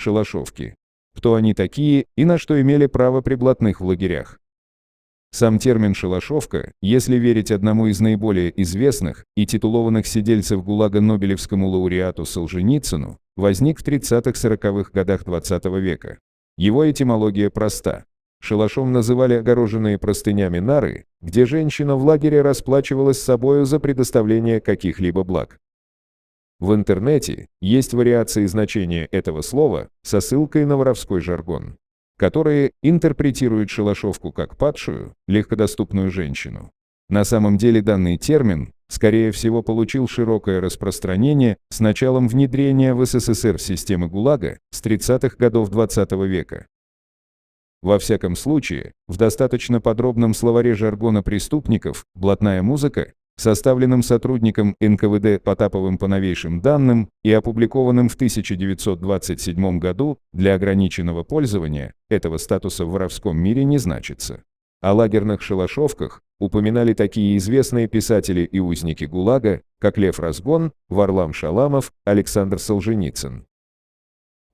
шалашовки. Кто они такие и на что имели право при блатных в лагерях? Сам термин «шалашовка», если верить одному из наиболее известных и титулованных сидельцев ГУЛАГа нобелевскому лауреату Солженицыну, возник в 30-40-х годах XX века. Его этимология проста. Шалашом называли огороженные простынями нары, где женщина в лагере расплачивалась собою за предоставление каких-либо благ. В интернете есть вариации значения этого слова со ссылкой на воровской жаргон, которые интерпретируют шалашовку как падшую, легкодоступную женщину. На самом деле данный термин, скорее всего, получил широкое распространение с началом внедрения в СССР системы ГУЛАГа с 30-х годов XX века. Во всяком случае, в достаточно подробном словаре жаргона преступников «Блатная музыка», составленном сотрудником НКВД Потаповым по новейшим данным и опубликованным в 1927 году, для ограниченного пользования этого статуса в воровском мире не значится. О лагерных шалашовках упоминали такие известные писатели и узники ГУЛАГа, как Лев Разгон, Варлам Шаламов, Александр Солженицын.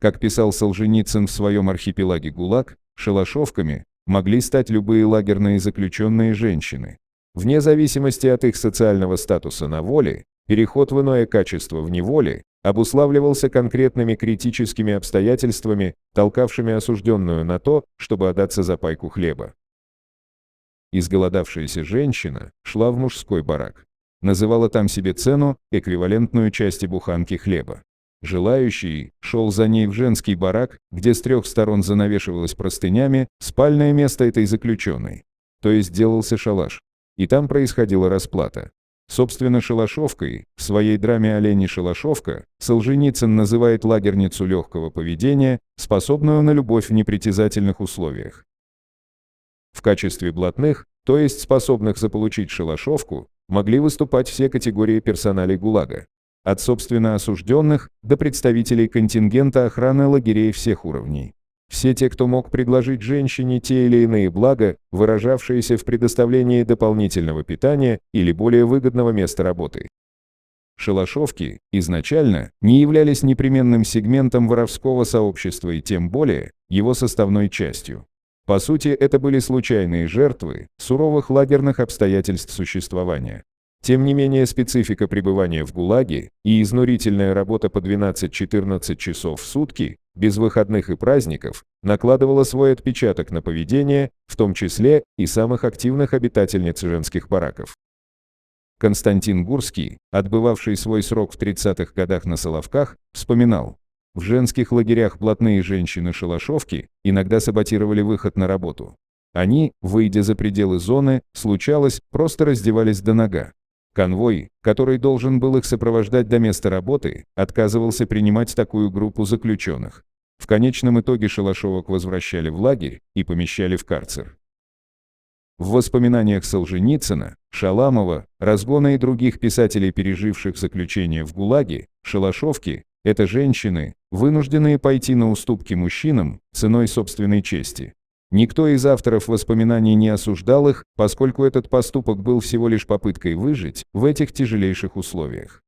Как писал Солженицын в своем архипелаге ГУЛАГ, шалашовками могли стать любые лагерные заключенные женщины. Вне зависимости от их социального статуса на воле, переход в иное качество в неволе обуславливался конкретными критическими обстоятельствами, толкавшими осужденную на то, чтобы отдаться за пайку хлеба. Изголодавшаяся женщина шла в мужской барак. Называла там себе цену, эквивалентную части буханки хлеба. Желающий шел за ней в женский барак, где с 3 сторон занавешивалось простынями спальное место этой заключенной. То есть делался шалаш. И там происходила расплата. Собственно, шалашовкой, в своей драме «Олень и шалашовка», Солженицын называет лагерницу легкого поведения, способную на любовь в непритязательных условиях. В качестве блатных, то есть способных заполучить шалашовку, могли выступать все категории персоналей ГУЛАГа. От собственно осужденных до представителей контингента охраны лагерей всех уровней. Все те, кто мог предложить женщине те или иные блага, выражавшиеся в предоставлении дополнительного питания или более выгодного места работы. Шалашовки изначально не являлись непременным сегментом воровского сообщества и тем более его составной частью. По сути, это были случайные жертвы суровых лагерных обстоятельств существования. Тем не менее, специфика пребывания в ГУЛАГе и изнурительная работа по 12-14 часов в сутки, без выходных и праздников, накладывала свой отпечаток на поведение, в том числе и самых активных обитательниц женских бараков. Константин Гурский, отбывавший свой срок в 30-х годах на Соловках, вспоминал: в женских лагерях блатные женщины-шалашовки иногда саботировали выход на работу. Они, выйдя за пределы зоны, случалось, просто раздевались до нога. Конвой, который должен был их сопровождать до места работы, отказывался принимать такую группу заключенных. В конечном итоге шалашовок возвращали в лагерь и помещали в карцер. В воспоминаниях Солженицына, Шаламова, Разгона и других писателей, переживших заключение в ГУЛАГе, шалашовки – это женщины, вынужденные пойти на уступки мужчинам ценой собственной чести. Никто из авторов воспоминаний не осуждал их, поскольку этот поступок был всего лишь попыткой выжить в этих тяжелейших условиях.